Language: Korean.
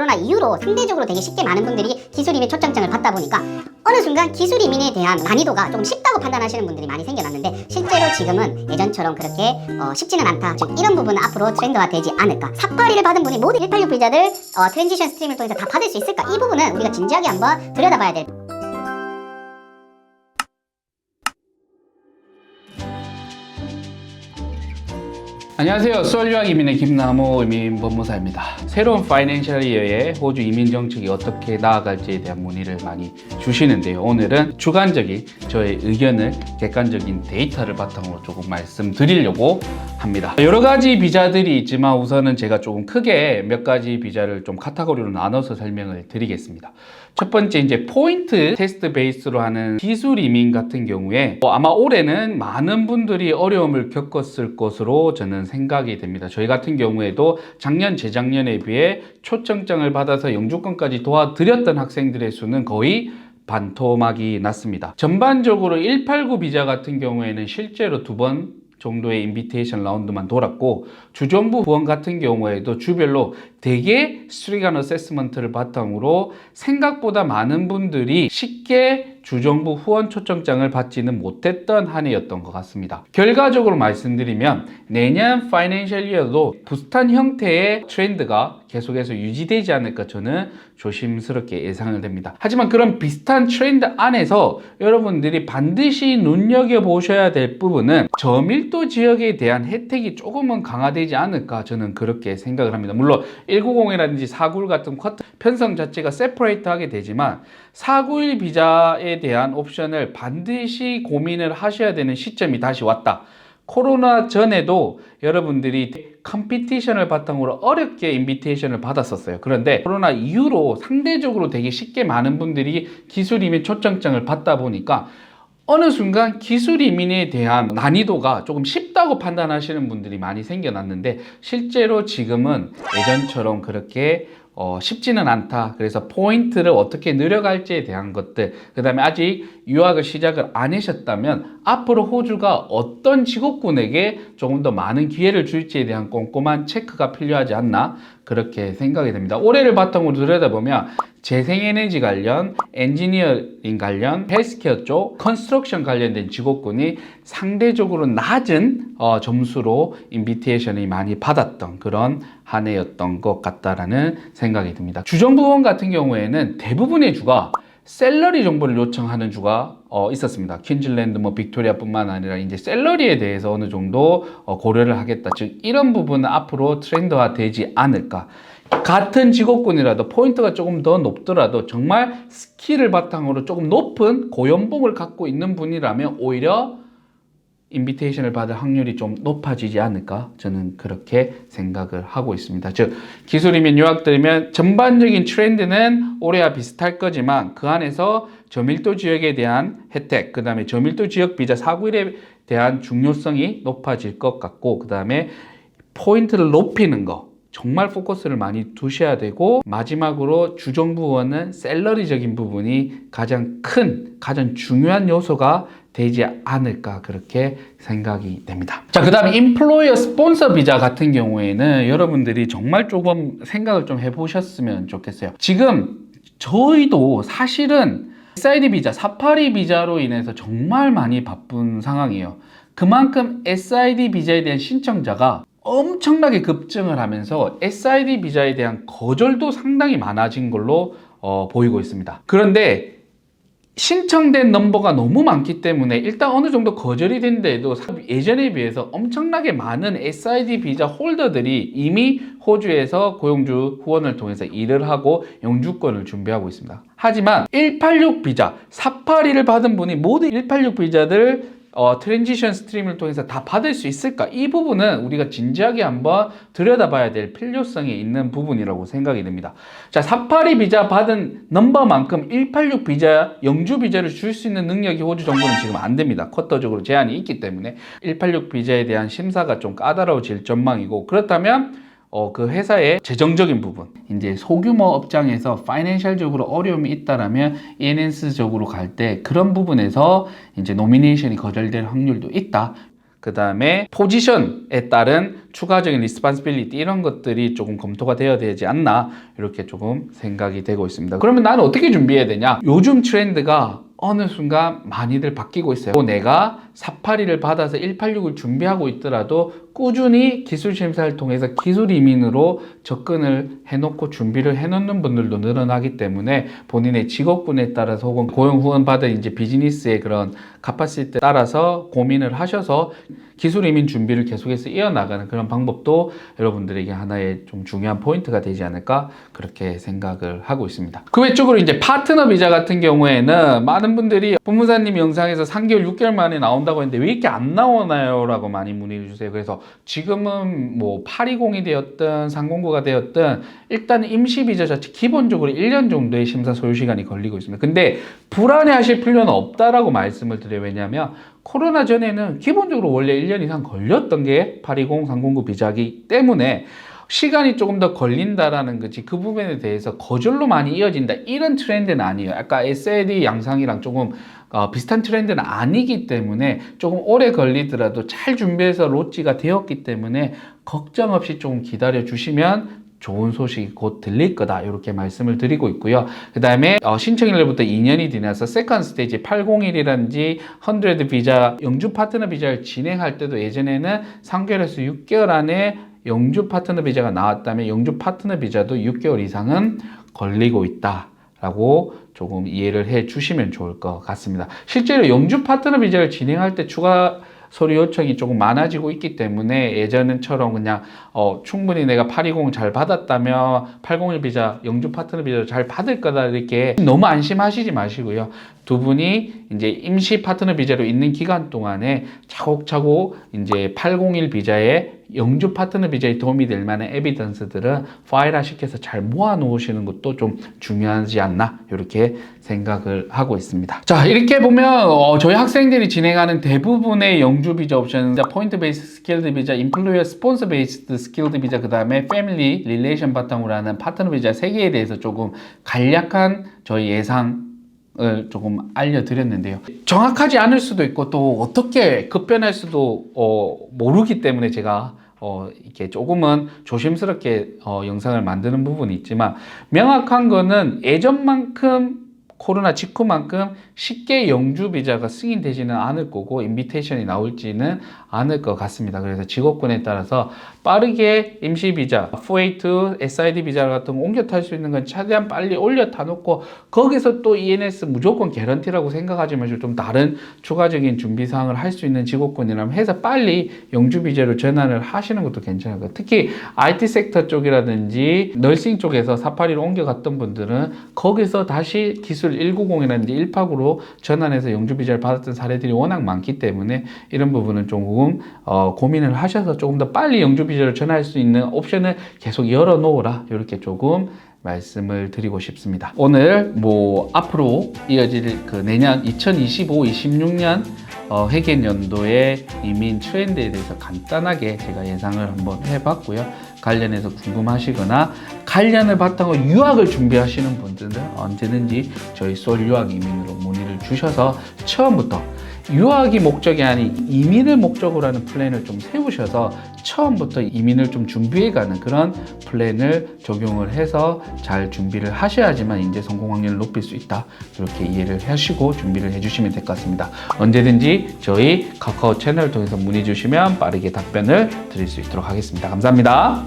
코로나 이후로 상대적으로 되게 쉽게 많은 분들이 기술 이민 초청장을 받다 보니까 어느 순간 기술 이민에 대한 난이도가 좀 쉽다고 판단하시는 분들이 많이 생겨났는데 실제로 지금은 예전처럼 그렇게 쉽지는 않다. 즉 이런 부분은 앞으로 트렌드화 되지 않을까. 482를 받은 분이 모두 186 비자들 트랜지션 스트림을 통해서 다 받을 수 있을까. 이 부분은 우리가 진지하게 한번 들여다봐야 될. 안녕하세요. 수월 유학 이민의 김남호 이민 법무사입니다. 새로운 파이낸셜 이어의 호주 이민 정책이 어떻게 나아갈지에 대한 문의를 많이 주시는데요. 오늘은 주관적인 저의 의견을 객관적인 데이터를 바탕으로 조금 말씀드리려고 합니다. 여러 가지 비자들이 있지만 우선은 제가 조금 크게 몇 가지 비자를 좀 카테고리로 나눠서 설명을 드리겠습니다. 첫 번째 이제 포인트 테스트 베이스로 하는 기술 이민 같은 경우에 아마 올해는 많은 분들이 어려움을 겪었을 것으로 저는 생각이 됩니다. 저희 같은 경우에도 작년, 재작년에 비해 초청장을 받아서 영주권까지 도와드렸던 학생들의 수는 거의 반토막이 났습니다. 전반적으로 189 비자 같은 경우에는 실제로 2번 정도의 인비테이션 라운드만 돌았고, 주정부 후원 같은 경우에도 주별로 되게 스트릭한 어세스먼트를 바탕으로 생각보다 많은 분들이 쉽게 주정부 후원 초청장을 받지는 못했던 한 해였던 것 같습니다. 결과적으로 말씀드리면 내년 파이낸셜 이어도 비슷한 형태의 트렌드가 계속해서 유지되지 않을까 저는 조심스럽게 예상을 됩니다. 하지만 그런 비슷한 트렌드 안에서 여러분들이 반드시 눈여겨보셔야 될 부분은 저밀도 지역에 대한 혜택이 조금은 강화되지 않을까 저는 그렇게 생각을 합니다. 물론 190이라든지 491 같은 쿼터 편성 자체가 세퍼레이트 하게 되지만 491 비자에 대한 옵션을 반드시 고민을 하셔야 되는 시점이 다시 왔다. 코로나 전에도 여러분들이 컴피티션을 바탕으로 어렵게 인비테이션을 받았었어요. 그런데 코로나 이후로 상대적으로 되게 쉽게 많은 분들이 기술 이민 초청장을 받다 보니까 어느 순간 기술 이민에 대한 난이도가 조금 쉽다고 판단하시는 분들이 많이 생겨났는데 실제로 지금은 예전처럼 그렇게 쉽지는 않다. 그래서 포인트를 어떻게 늘려갈지에 대한 것들, 그 다음에 아직 유학을 시작을 안 하셨다면 앞으로 호주가 어떤 직업군에게 조금 더 많은 기회를 줄지에 대한 꼼꼼한 체크가 필요하지 않나 그렇게 생각이 됩니다. 올해를 바탕으로 들여다보면 재생에너지 관련, 엔지니어링 관련, 헬스케어 쪽, 컨스트럭션 관련된 직업군이 상대적으로 낮은 점수로 인비테이션이 많이 받았던 그런 한 해였던 것 같다라는 생각이 듭니다. 주정부 후원 같은 경우에는 대부분의 주가 샐러리 정보를 요청하는 주가 있었습니다. 퀸즐랜드, 빅토리아뿐만 아니라 이제 샐러리에 대해서 어느 정도 고려를 하겠다. 즉 이런 부분은 앞으로 트렌드화 되지 않을까. 같은 직업군이라도 포인트가 조금 더 높더라도 정말 스킬을 바탕으로 조금 높은 고연봉을 갖고 있는 분이라면 오히려 인비테이션을 받을 확률이 좀 높아지지 않을까 저는 그렇게 생각을 하고 있습니다. 즉 기술 이민 유학들이면 전반적인 트렌드는 올해와 비슷할 거지만 그 안에서 저밀도 지역에 대한 혜택, 그 다음에 저밀도 지역 비자 491에 대한 중요성이 높아질 것 같고, 그 다음에 포인트를 높이는 거 정말 포커스를 많이 두셔야 되고, 마지막으로 주정부 후원은 샐러리적인 부분이 가장 큰, 가장 중요한 요소가 되지 않을까 그렇게 생각이 됩니다. 자, 그 다음에 인플로이어 스폰서 비자 같은 경우에는 여러분들이 정말 조금 생각을 좀 해보셨으면 좋겠어요. 지금 저희도 사실은 SID 비자, 482 비자로 인해서 정말 많이 바쁜 상황이에요. 그만큼 SID 비자에 대한 신청자가 엄청나게 급증을 하면서 SID 비자에 대한 거절도 상당히 많아진 걸로 보이고 있습니다. 그런데 신청된 넘버가 너무 많기 때문에 일단 어느 정도 거절이 된데도 예전에 비해서 엄청나게 많은 SID 비자 홀더들이 이미 호주에서 고용주 후원을 통해서 일을 하고 영주권을 준비하고 있습니다. 하지만 186 비자, 482를 받은 분이 모두 186 비자들 트랜지션 스트림을 통해서 다 받을 수 있을까? 이 부분은 우리가 진지하게 한번 들여다봐야 될 필요성이 있는 부분이라고 생각이 됩니다. 자, 482 비자 받은 넘버만큼 186 비자, 영주 비자를 줄 수 있는 능력이 호주 정부는 지금 안 됩니다. 쿼터적으로 제한이 있기 때문에 186 비자에 대한 심사가 좀 까다로워질 전망이고, 그렇다면 그 회사의 재정적인 부분, 이제 소규모 업장에서 파이낸셜적으로 어려움이 있다라면 ENS적으로 갈 때 그런 부분에서 이제 노미네이션이 거절될 확률도 있다. 그 다음에 포지션에 따른 추가적인 리스폰시빌리티 이런 것들이 조금 검토가 되어야 되지 않나 이렇게 조금 생각이 되고 있습니다. 그러면 나는 어떻게 준비해야 되냐? 요즘 트렌드가 어느 순간 많이들 바뀌고 있어요. 내가 482를 받아서 186을 준비하고 있더라도 꾸준히 기술 심사를 통해서 기술 이민으로 접근을 해놓고 준비를 해놓는 분들도 늘어나기 때문에 본인의 직업군에 따라서 혹은 고용 후원 받은 이제 비즈니스의 그런 카파시티에 따라서 고민을 하셔서 기술 이민 준비를 계속해서 이어나가는 그런 방법도 여러분들에게 하나의 좀 중요한 포인트가 되지 않을까 그렇게 생각을 하고 있습니다. 그 외적으로 이제 파트너 비자 같은 경우에는 많은 분들이 법무사님 영상에서 3개월, 6개월 만에 나온다고 했는데 왜 이렇게 안 나오나요? 라고 많이 문의를 주세요. 그래서 지금은 뭐 820이 되었든 309가 되었든 일단 임시 비자 자체 기본적으로 1년 정도의 심사 소요 시간이 걸리고 있습니다. 근데 불안해 하실 필요는 없다라고 말씀을 드려요. 왜냐하면 코로나 전에는 기본적으로 원래 1년 이상 걸렸던 게 820, 309 비자이기 때문에 시간이 조금 더 걸린다라는 거지 그 부분에 대해서 거절로 많이 이어진다 이런 트렌드는 아니에요. 아까 SLD 양상이랑 조금 비슷한 트렌드는 아니기 때문에 조금 오래 걸리더라도 잘 준비해서 로찌가 되었기 때문에 걱정 없이 조금 기다려 주시면 좋은 소식이 곧 들릴 거다 이렇게 말씀을 드리고 있고요. 그 다음에 신청일로부터 2년이 지나서 세컨드 스테이지 801이라든지 100 비자 영주 파트너 비자를 진행할 때도 예전에는 3개월에서 6개월 안에 영주 파트너 비자가 나왔다면 영주 파트너 비자도 6개월 이상은 걸리고 있다 라고 조금 이해를 해 주시면 좋을 것 같습니다. 실제로 영주 파트너 비자를 진행할 때 추가 서류 요청이 조금 많아지고 있기 때문에 예전처럼 그냥 충분히 내가 820 잘 받았다면 801 비자, 영주 파트너 비자를 잘 받을 거다 이렇게 너무 안심하시지 마시고요. 두 분이 이제 임시 파트너 비자로 있는 기간 동안에 차곡차곡 이제 801 비자에 영주 파트너 비자에 도움이 될 만한 에비던스들은 파일화시켜서 잘 모아 놓으시는 것도 좀 중요하지 않나 이렇게 생각을 하고 있습니다. 자, 이렇게 보면 저희 학생들이 진행하는 대부분의 영주 비자 옵션은 포인트 베이스 스킬드 비자, 임플로이어 스폰서 베이스드 스킬드 비자, 그 다음에 패밀리 릴레이션 바탕으로 하는 파트너 비자 3개에 대해서 조금 간략한 저희 예상 을 조금 알려드렸는데요. 정확하지 않을 수도 있고 또 어떻게 급변할 수도 모르기 때문에 제가 이렇게 조금은 조심스럽게 영상을 만드는 부분이 있지만 명확한 거는 예전만큼 코로나 직후만큼 쉽게 영주 비자가 승인되지는 않을 거고 인비테이션이 나올지는 않을 것 같습니다. 그래서 직업군에 따라서 빠르게 임시 비자, 482, SID 비자 같은 거 옮겨 탈 수 있는 건 최대한 빨리 올려 타 놓고 거기서 또 ENS 무조건 개런티라고 생각하지 마시고 좀 다른 추가적인 준비 사항을 할 수 있는 직업군이라면 해서 빨리 영주 비자로 전환을 하시는 것도 괜찮을 거예요. 특히 IT 섹터 쪽이라든지 널싱 쪽에서 482로 옮겨갔던 분들은 거기서 다시 기술 190이라든지 189로 전환해서 영주 비자를 받았던 사례들이 워낙 많기 때문에 이런 부분은 조금 고민을 하셔서 조금 더 빨리 영주 비자를 전환할 수 있는 옵션을 계속 열어 놓으라 이렇게 조금 말씀을 드리고 싶습니다. 오늘 뭐 앞으로 이어질 그 내년 2025-26년 회계연도의 이민 트렌드에 대해서 간단하게 제가 예상을 한번 해봤고요. 관련해서 궁금하시거나 관련을 바탕으로 유학을 준비하시는 분들은 언제든지 저희 소울 유학 이민으로 문의를 주셔서 처음부터 유학이 목적이 아닌 이민을 목적으로 하는 플랜을 좀 세우셔서 처음부터 이민을 좀 준비해가는 그런 플랜을 적용을 해서 잘 준비를 하셔야지만 이제 성공 확률을 높일 수 있다 이렇게 이해를 하시고 준비를 해주시면 될 것 같습니다. 언제든지 저희 카카오 채널을 통해서 문의 주시면 빠르게 답변을 드릴 수 있도록 하겠습니다. 감사합니다.